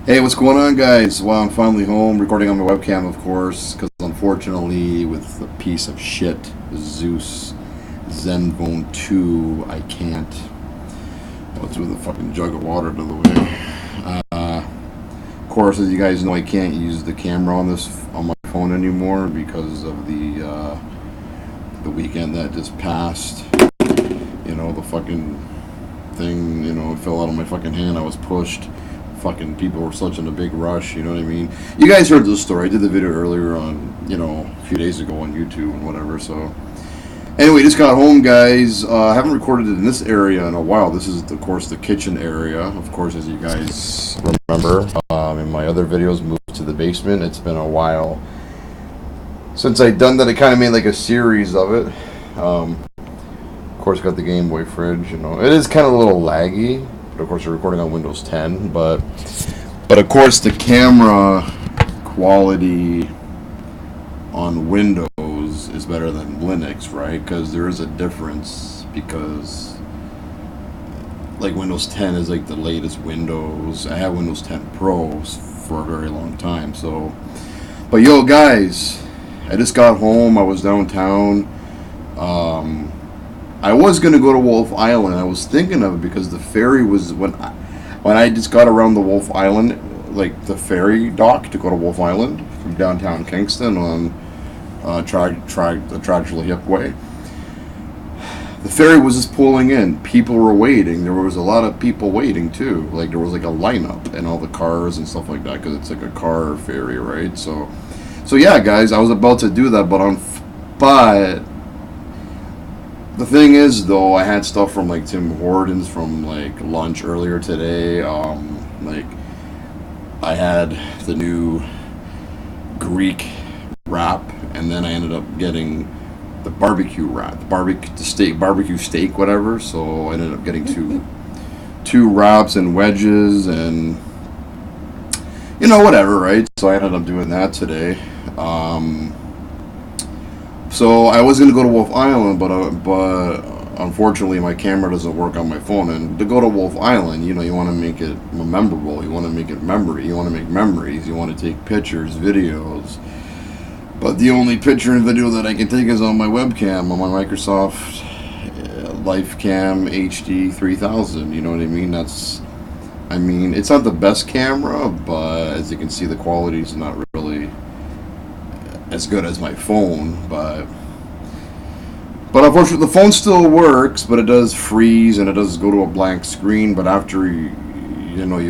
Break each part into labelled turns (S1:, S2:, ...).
S1: Hey, what's going on, guys? Well, I'm finally home, recording on my webcam, of course, because unfortunately, with the piece of shit Zeus Zenfone 2, I can't. I'll throw the fucking jug of water to the way. Of course, as you guys know, I can't use the camera on my phone anymore because of the weekend that just passed. The fucking thing, it fell out of my fucking hand. I was pushed. Fucking people were such in a big rush, you know what I mean? You guys heard this story. I did the video earlier on, a few days ago on YouTube and whatever. So, anyway, just got home, guys. I haven't recorded in this area in a while. This is, of course, the kitchen area. Of course, as you guys remember, in my other videos, moved to the basement. It's been a while since I'd done that. I kind of made like a series of it. Of course, got the Game Boy fridge. It is kind of a little laggy. But of course, we're recording on Windows 10. But of course, the camera quality on Windows is better than Linux, right? Because there is a difference. Because like Windows 10 is like the latest Windows. I had Windows 10 Pro for a very long time. So, but yo, guys, I just got home. I was downtown. I was gonna go to Wolf Island. I was thinking of it because the ferry was when I just got around the Wolf Island, like the ferry dock to go to Wolf Island from downtown Kingston on the Tragically Hip Way. The ferry was just pulling in. People were waiting. There was a lot of people waiting too. Like there was like a lineup and all the cars and stuff like that because it's like a car ferry, right? So yeah, guys, I was about to do that, but. The thing is, though, I had stuff from like Tim Hortons from like lunch earlier today. Like I had the new Greek wrap, and then I ended up getting the barbecue wrap, barbecue steak, whatever. So I ended up getting two wraps and wedges, and whatever, right? So I ended up doing that today. So I was gonna go to Wolf Island, but unfortunately my camera doesn't work on my phone. And to go to Wolf Island, you want to make it memorable. You want to make it memory. You want to make memories. You want to take pictures, videos. But the only picture and video that I can take is on my webcam, on my Microsoft LifeCam HD 3000. You know what I mean? It's not the best camera, but as you can see, the quality is not really as good as my phone, but unfortunately the phone still works, but it does freeze and it does go to a blank screen. But after you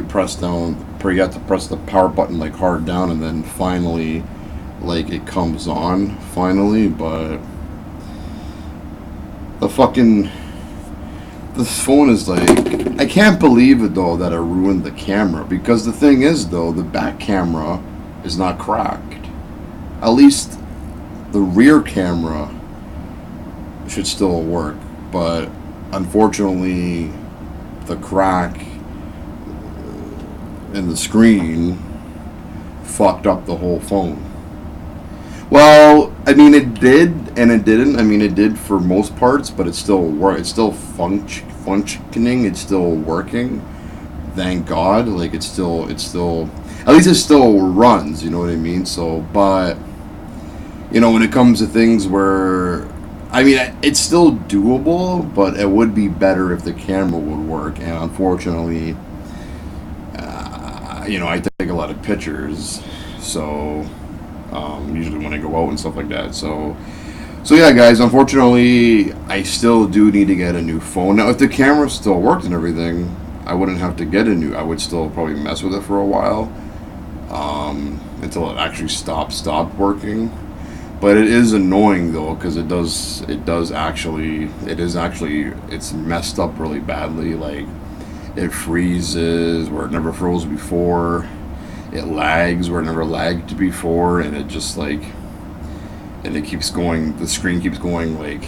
S1: press down, you have to press the power button like hard down, and then finally like it comes on finally. But this phone is like, I can't believe it though that I ruined the camera, because the thing is though, the back camera is not cracked. At least the rear camera should still work, but unfortunately the crack in the screen fucked up the whole phone. Well, it did and it didn't. It did for most parts, but it's still functioning. It's still working. Thank God. Like it's still at least it still runs, you know what I mean? So, but when it comes to things where it's still doable, but it would be better if the camera would work. And unfortunately, I take a lot of pictures, so usually when I go out and stuff like that. So yeah, guys, unfortunately, I still do need to get a new phone. Now, if the camera still worked and everything, I wouldn't have to get a new. I would still probably mess with it for a while, until it actually stopped working. But it is annoying though, because it's messed up really badly. Like it freezes where it never froze before, it lags where it never lagged before, and it just it keeps going. The screen keeps going like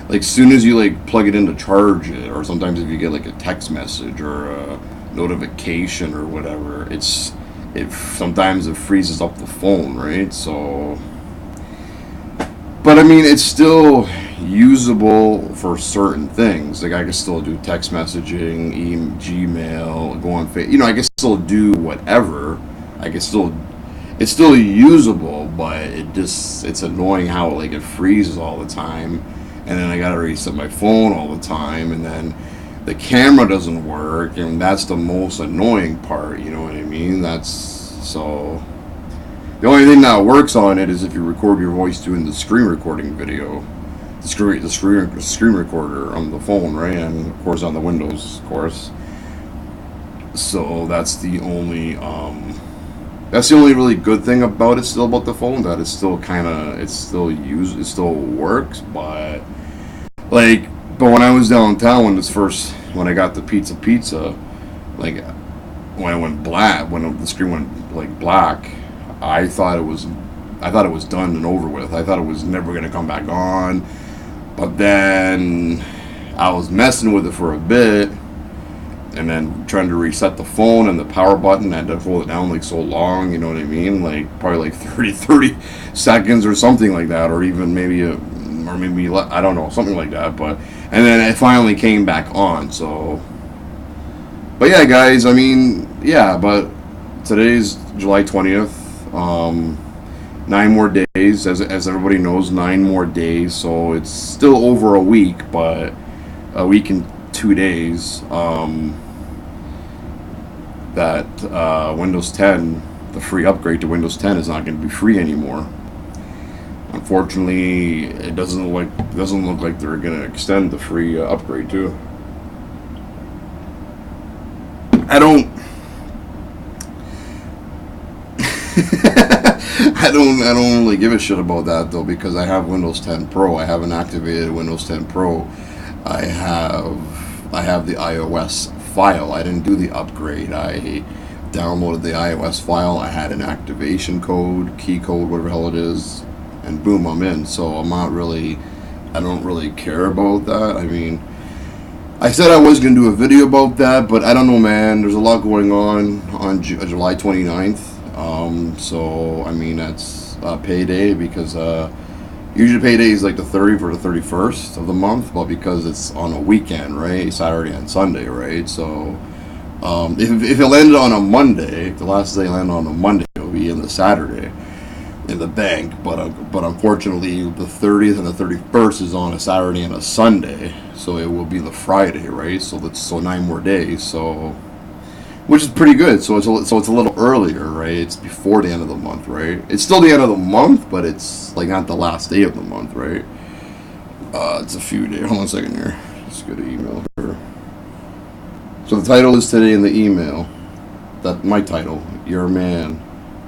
S1: as soon as you plug it in to charge it, or sometimes if you get a text message or a notification or whatever, sometimes it freezes up the phone, right? So. But it's still, usable for certain things. Like I can still do text messaging, Gmail, go on Facebook. I can still do whatever. I can still, it's still usable, but it's annoying how like it freezes all the time, and then I gotta reset my phone all the time, and then the camera doesn't work, and that's the most annoying part. You know what I mean? That's so. The only thing that works on it is if you record your voice doing the screen recording video, the screen recorder on the phone, right? And of course on the Windows, of course. So that's the only really good thing about it. Still about the phone, that it's still it still works, but like, but when I was downtown when I got the pizza, like when it went black, when the screen went like black. I thought it was done and over with. I thought it was never gonna come back on. But then I was messing with it for a bit, and then trying to reset the phone and the power button. I had to hold it down like so long. You know what I mean? Like probably like 30 seconds or something like that, or even maybe I don't know, something like that. But and then it finally came back on. So, but yeah, guys. I mean, yeah. But today's July 20th. 9 more days, as everybody knows, 9 more days. So it's still over a week, but a week and 2 days. That Windows 10, the free upgrade to Windows 10, is not going to be free anymore. Unfortunately, it doesn't look like they're going to extend the free upgrade too. I don't really give a shit about that though, because I have Windows 10 Pro. I haven't activated Windows 10 Pro. I have the iOS file. I didn't do the upgrade. I downloaded the iOS file. I had an activation code, key code, whatever the hell it is, and boom, I'm in. So I don't really care about that. I mean, I said I was going to do a video about that, but I don't know, man. There's a lot going on July 29th. So I mean, that's payday, because usually payday is like the 30th or the 31st of the month, but because it's on a weekend, right, Saturday and Sunday, right? So if it landed on a Monday, if the last day landed on a Monday, it would be in the Saturday in the bank. But unfortunately, the 30th and the 31st is on a Saturday and a Sunday, so it will be the Friday, right? So 9 more days. So, which is pretty good. So it's a little earlier, right? It's before the end of the month, right? It's still the end of the month, but it's like not the last day of the month, right? It's a few days. Hold on a second here. Let's go to email here. So the title is today in the email. That my title, Your Man,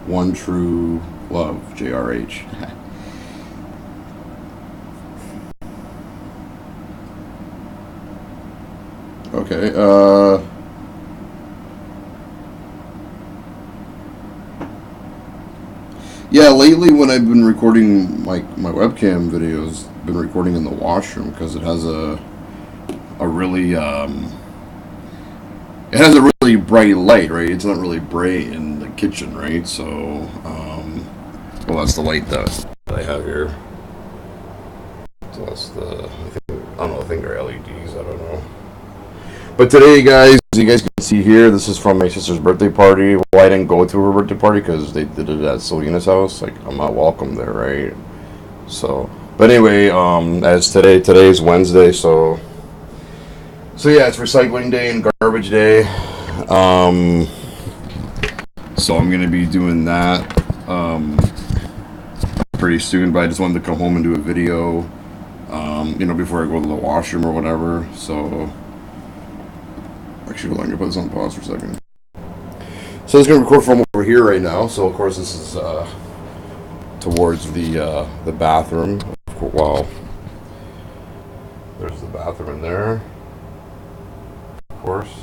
S1: One True Love, JRH. Okay. Yeah, lately when I've been recording my webcam videos, I've been recording in the washroom because it has a really bright light, right? It's not really bright in the kitchen, right? So well, that's the light that I have here. So that's I think they're LEDs, I don't know. But today, guys, as you guys can see here, this is from my sister's birthday party. Well, I didn't go to her birthday party because they did it at Selena's house. Like, I'm not welcome there, right? So, but anyway, as today's Wednesday, so yeah, it's recycling day and garbage day. So I'm gonna be doing that pretty soon. But I just wanted to come home and do a video, before I go to the washroom or whatever. So. Actually, hold on, I'm going to put this on pause for a second. So it's going to record from over here right now. So, of course, this is towards the bathroom. Well, there's the bathroom in there, of course.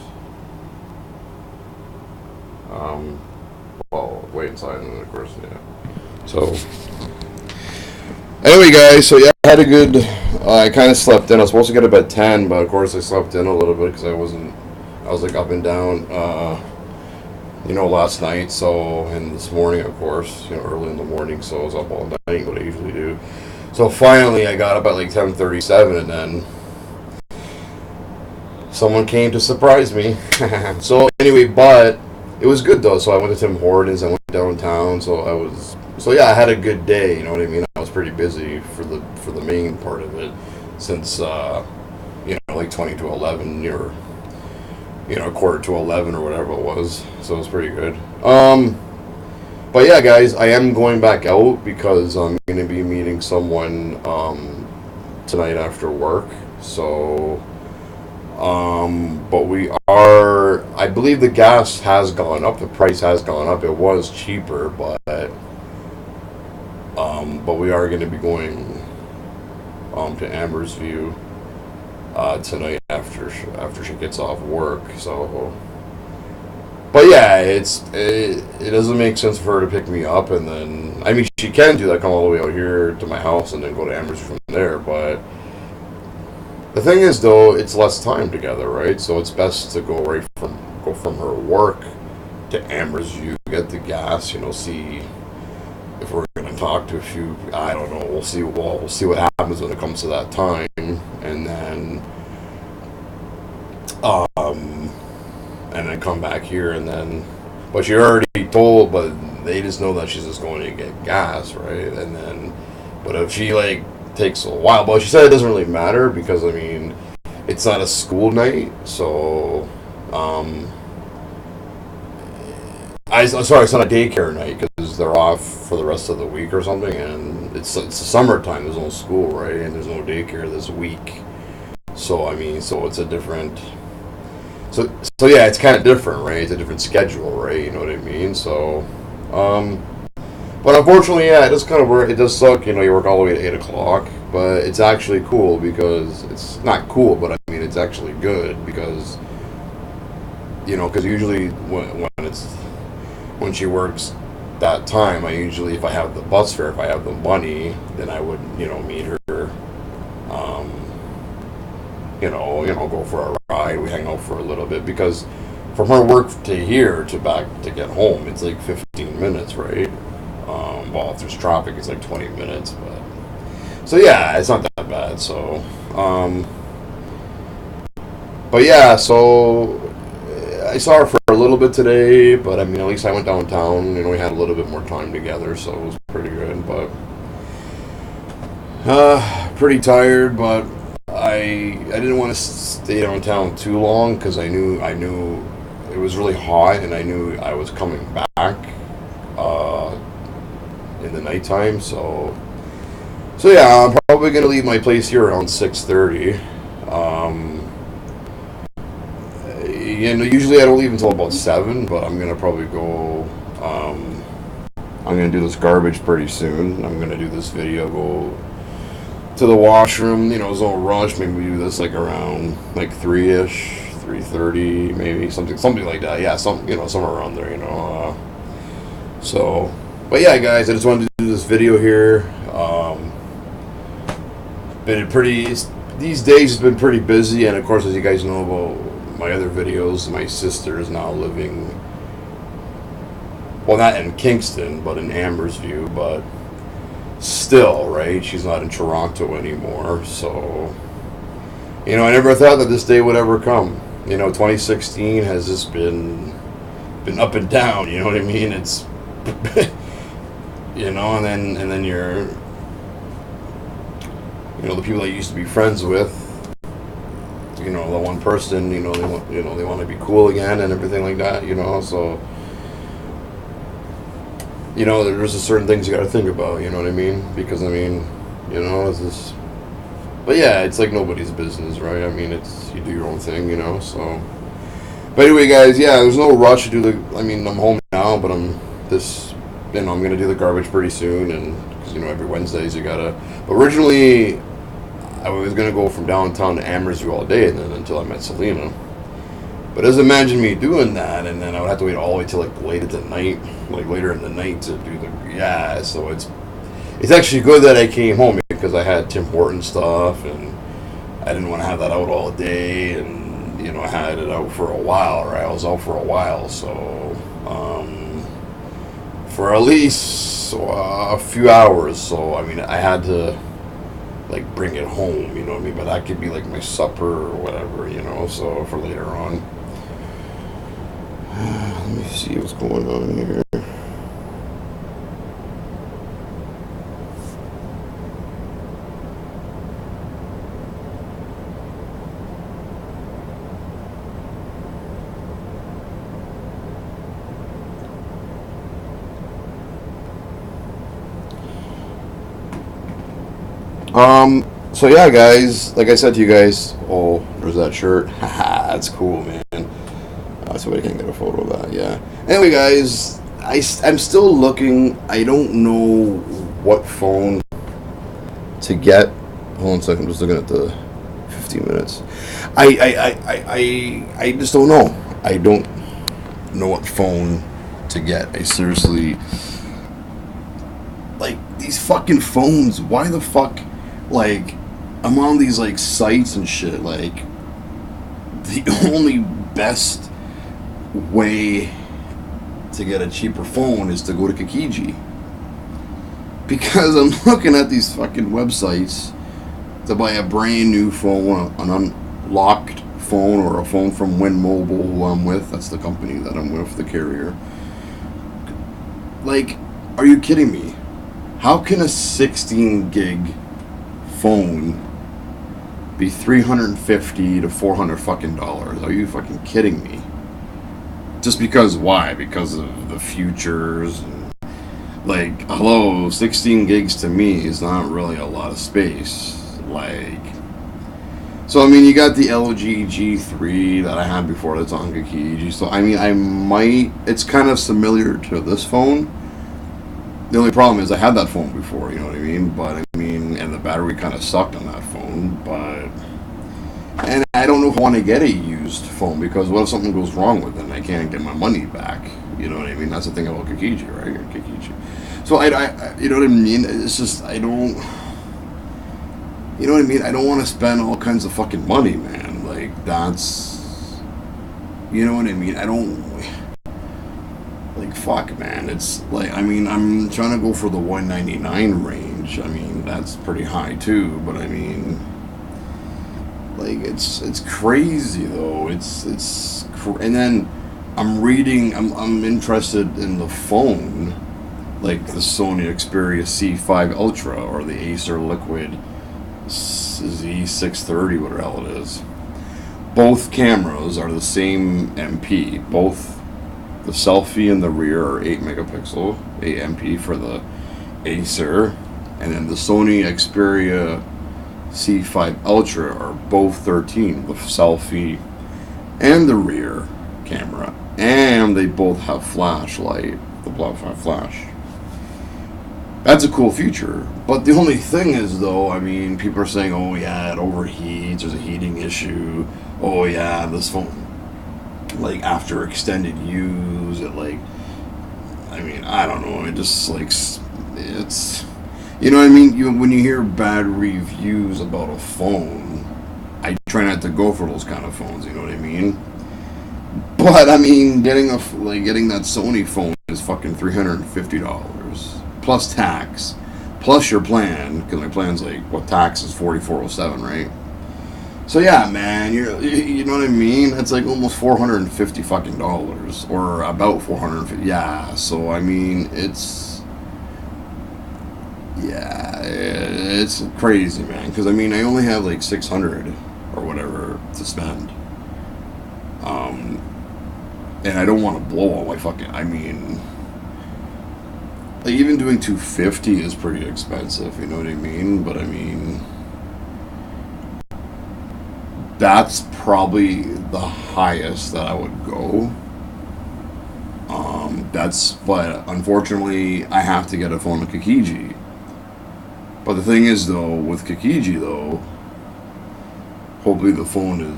S1: Well, way inside, and then, of course, yeah. So, anyway, guys, so yeah, I had a good, I kind of slept in. I was supposed to get up at 10, but, of course, I slept in a little bit because I was like up and down, last night, so, and this morning, of course, early in the morning, so I was up all night, what I usually do.
S2: So finally, I got up at like 10:37, and then someone came to surprise me. So anyway, but it was good though. So I went to Tim Hortons. I went downtown. So yeah, I had a good day. You know what I mean? I was pretty busy for the main part of it, since like 20 to 11 or quarter to 11 or whatever it was. So it was pretty good. But yeah, guys, I am going back out because I'm going to be meeting someone tonight after work. So, but I believe the gas has gone up. The price has gone up. It was cheaper, but we are going to be going to Amber's View tonight after she gets off work. So. But yeah, it doesn't make sense for her to pick me up, and then I mean she can do that, come all the way out here to my house and then go to Amherst from there. But the thing is, though, it's less time together, right? So it's best to go from her work to Amherst View, get the gas, see if we're gonna talk to a few. I don't know. We'll see. We'll see what happens when it comes to that time, and then and then come back here, and then, but you're already told, but they just know that she's just going to get gas, right? And then, but if she like takes a while, but she said it doesn't really matter because I mean, it's not a school night, so sorry, it's not a daycare night because they're off for the rest of the week or something, and it's the summertime. There's no school, right? And there's no daycare this week, so I mean, so it's a different. So yeah, it's kind of different, right? It's a different schedule, right? You know what I mean? So, but unfortunately, yeah, it does kind of work. It does suck, you work all the way to 8 o'clock, but it's actually cool because it's not cool, but I mean, it's actually good because, because usually when she works that time, I usually, if I have the bus fare, if I have the money, then I would, meet her, go for a ride. We hang out for a little bit because from her work to here to back to get home, it's like 15 minutes, right? Well, if there's traffic, it's like 20 minutes, but so yeah, it's not that bad. So, but yeah, so I saw her for a little bit today, but I mean, at least I went downtown. We had a little bit more time together, so it was pretty good. But pretty tired, but I didn't want to stay downtown too long because I knew it was really hot, and I knew I was coming back in the nighttime. So yeah, I'm probably gonna leave my place here around 6:30. Usually I don't leave until about 7, but I'm gonna probably go. I'm gonna do this garbage pretty soon. I'm gonna do this video, go to the washroom, there's no rush. Maybe we do this like around like 3-ish, 3:30, maybe something like that. Yeah, somewhere around there, So, but yeah, guys, I just wanted to do this video here. These days has been pretty busy, and of course, as you guys know about my other videos, my sister is now living, well, not in Kingston, but in Amber's View, but still, right? She's not in Toronto anymore, so I never thought that this day would ever come. 2016 has just been up and down. You know what I mean? It's and then you're the people that you used to be friends with. The one person. They want to be cool again and everything like that. So. There's just certain things you got to think about, you know what I mean? Because, it's just... But yeah, it's like nobody's business, right? I mean, you do your own thing, so... But anyway, guys, yeah, there's no rush to do I'm home now, but I'm going to do the garbage pretty soon, and, because, every Wednesdays you gotta... But originally, I was going to go from downtown to Amherstview all day, and then until I met Selena. But just imagine me doing that, and then I would have to wait all the way till later in the night to do so it's actually good that I came home because I had Tim Hortons stuff, and I didn't want to have that out all day, and I had it out for a while, right? I was out for a while, so for at least a few hours. So I had to like bring it home, you know what I mean? But that could be like my supper or whatever, you know, so for later on. Let me see what's going on here. So yeah, guys, like I said to you guys, oh, there's that shirt. Haha, that's cool, man. Somebody can get a photo of that, yeah. Anyway, guys, I'm still looking. I don't know what phone to get. Hold on a second, I'm just looking at the 15 minutes. I just don't know. I don't know what phone to get. I seriously, like, these fucking phones, why the fuck, like, I'm on these, like, sites and shit, like, the only best way to get a cheaper phone is to go to Kijiji. Because I'm looking at these fucking websites to buy a brand new phone, an unlocked phone, or a phone from Win Mobile, who I'm with. That's the company that I'm with, the carrier. Like, are you kidding me? How can a 16 gig phone be $350 to $400 fucking dollars? Are you fucking kidding me? Just because, why? Because of the futures. Like, hello, 16 gigs to me is not really a lot of space. Like, so I mean, you got the LG G3 that I had before that's on Kijiji. So I mean, it's kind of similar to this phone. The only problem is I had that phone before, you know what I mean? But I mean, and the battery kind of sucked on that phone. But, and I don't know if I want to get a used phone, because what if something goes wrong with it and I can't get my money back? You know what I mean? That's the thing about Kijiji, right? Kijiji. So I you know what I mean? It's just, I don't, you know what I mean? I don't want to spend all kinds of fucking money, man. Like, that's, you know what I mean? I don't, like, fuck, man. It's like, I mean, I'm trying to go for the 199 range. I mean, that's pretty high too, but I mean, like, it's crazy though. And then I'm interested in the phone, like the Sony Xperia C5 Ultra or the Acer Liquid Z630, whatever the hell it is. Both cameras are the same MP. Both the selfie in the rear are 8 megapixel, 8 MP for the Acer, and then the Sony Xperia C5 Ultra are both 13, the selfie and the rear camera, and they both have flashlight, the Wi-Fi flash. That's a cool feature, but the only thing is, though, I mean, people are saying, oh yeah, it overheats, there's a heating issue, oh yeah, this phone, like, after extended use, it, like, I mean, I don't know, it just, like, it's, you know what I mean? When you hear bad reviews about a phone, I try not to go for those kind of phones, you know what I mean? But, I mean, getting that Sony phone is fucking $350, plus tax, plus your plan, because my plan's like, what, tax is $44.07, right? So yeah, man, you know what I mean? It's like almost $450 fucking dollars, or about 450. Yeah, so I mean, it's crazy, man. Because I mean, I only have like 600 or whatever to spend, and I don't want to blow all my fucking. I mean, like, even doing 250 is pretty expensive. You know what I mean? But I mean, that's probably the highest that I would go. But unfortunately, I have to get a phone with Kijiji. But the thing is, though, with Kijiji, though, hopefully the phone it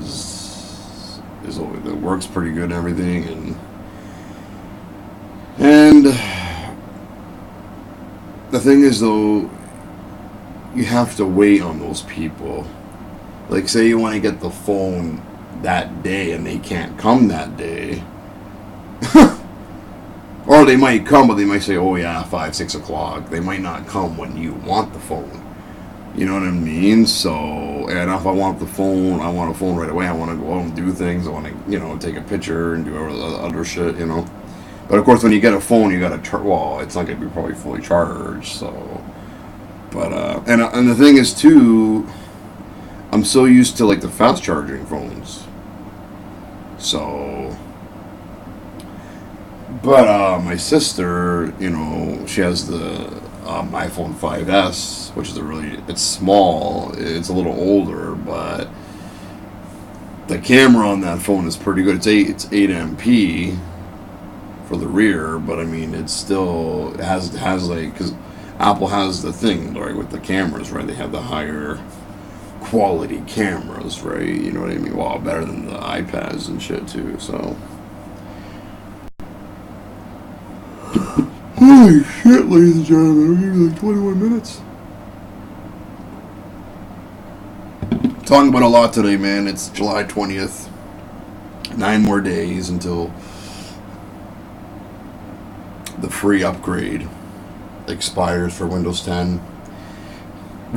S2: works pretty good and everything, and the thing is, though, you have to wait on those people. Like, say you want to get the phone that day and they can't come that day. Or they might come, but they might say, oh yeah, 5, 6 o'clock. They might not come when you want the phone.
S1: You know what I mean? So, and if I want the phone, I want a phone right away. I want to go out and do things. I want to, take a picture and do other shit, But of course, when you get a phone, you got to, well, it's not going to be probably fully charged, so. But, and the thing is, too, I'm so used to, like, the fast charging phones. So. But, my sister, she has the iPhone 5S, which is it's small, it's a little older, but the camera on that phone is pretty good. It's 8MP for the rear, but I mean, it has like, because Apple has the thing, right, with the cameras, right? They have the higher quality cameras, right? You know what I mean? Well, better than the iPads and shit too, so. Holy shit, ladies and gentlemen, we're here like 21 minutes. Talking about a lot today, man. It's July 20th. 9 more days until the free upgrade expires for Windows 10.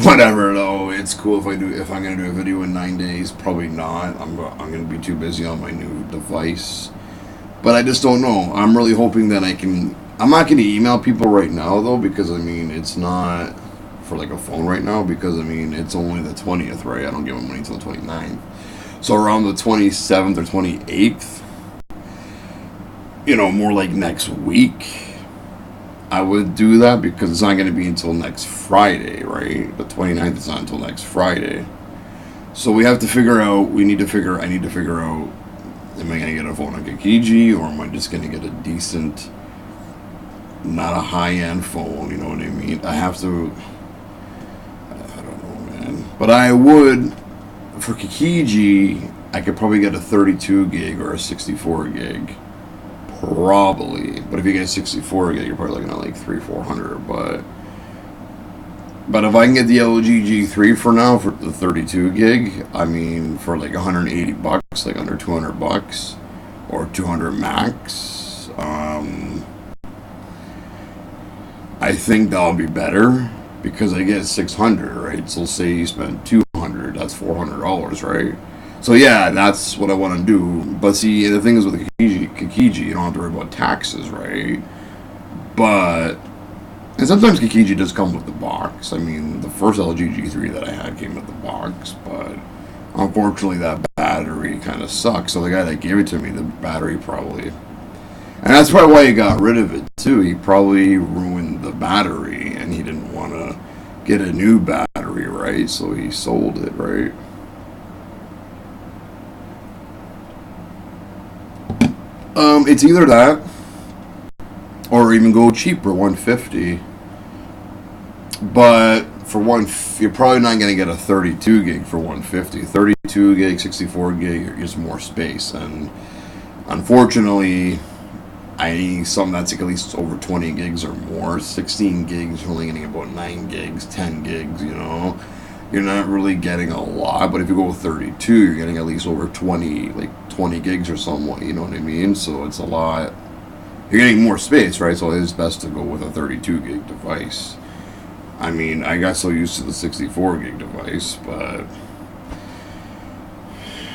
S1: Whatever, though. It's cool if I'm gonna do a video in 9 days. Probably not. I'm gonna be too busy on my new device. But I just don't know. I'm really hoping that I'm not going to email people right now, though, because, I mean, it's not for, like, a phone right now, because, I mean, it's only the 20th, right? I don't give them money until the 29th. So around the 27th or 28th, more like next week, I would do that, because it's not going to be until next Friday, right? The 29th is not until next Friday. So I need to figure out, am I going to get a phone on Kijiji, or am I just going to get a decent, not a high-end phone, you know what I mean? I don't know, man. But I would, for Kijiji, I could probably get a 32 gig or a 64 gig. Probably. But if you get a 64 gig, you're probably looking at like $300-400. But if I can get the LG G3 for now, for the 32 gig, I mean, for like $180, like under $200, or 200 max, I think that'll be better, because I get 600, right? So say you spend 200, that's $400, right? So yeah, that's what I want to do. But see, the thing is with the Kijiji, you don't have to worry about taxes, right? And sometimes Kijiji does come with the box. I mean, the first LG G3 that I had came with the box, but unfortunately that battery kind of sucks. So the guy that gave it to me, the battery probably... And that's probably why he got rid of it, too. He probably ruined the battery, and he didn't want to get a new battery, right? So he sold it, right? It's either that, or even go cheaper, $150. But you're probably not going to get a 32 gig for $150. 32 gig, 64 gig is more space, and unfortunately, I need something that's like at least over 20 gigs or more. 16 gigs, you're only getting about 9 gigs, 10 gigs, You're not really getting a lot, but if you go with 32, you're getting at least over 20 gigs or somewhat, you know what I mean? So it's a lot. You're getting more space, right? So it is best to go with a 32 gig device. I mean, I got so used to the 64 gig device, but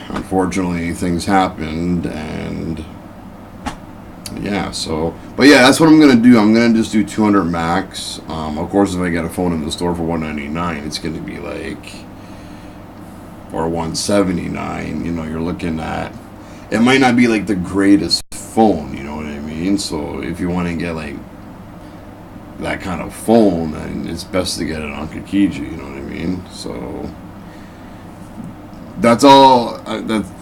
S1: unfortunately things happened, and yeah, but yeah, that's what I'm gonna do. I'm gonna just do 200 max. Of course, if I get a phone in the store for $199, it's gonna be like, or $179. You're looking at, it might not be like the greatest phone. You know what I mean? So if you want to get like that kind of phone, then it's best to get it on Kijiji. You know what I mean? So that's all.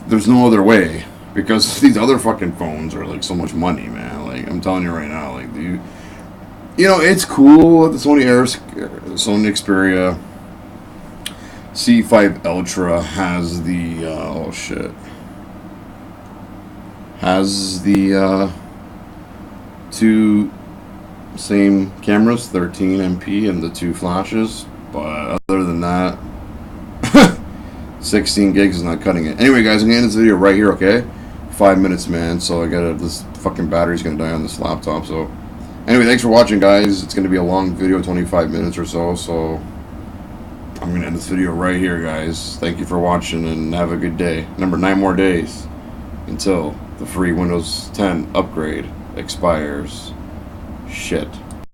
S1: There's no other way. Because these other fucking phones are like so much money, man. Like, I'm telling you right now, like, it's cool. The Sony Xperia C5 Ultra has the two same cameras, 13MP, and the two flashes. But other than that, 16 gigs is not cutting it. Anyway, guys, I'm gonna end this video right here, okay? 5 minutes, man. So this fucking battery's gonna die on this laptop. So anyway, thanks for watching, guys. It's gonna be a long video, 25 minutes or so. So I'm going to end this video right here, guys. Thank you for watching and have a good day. Remember, 9 more days until the free Windows 10 upgrade expires. Shit.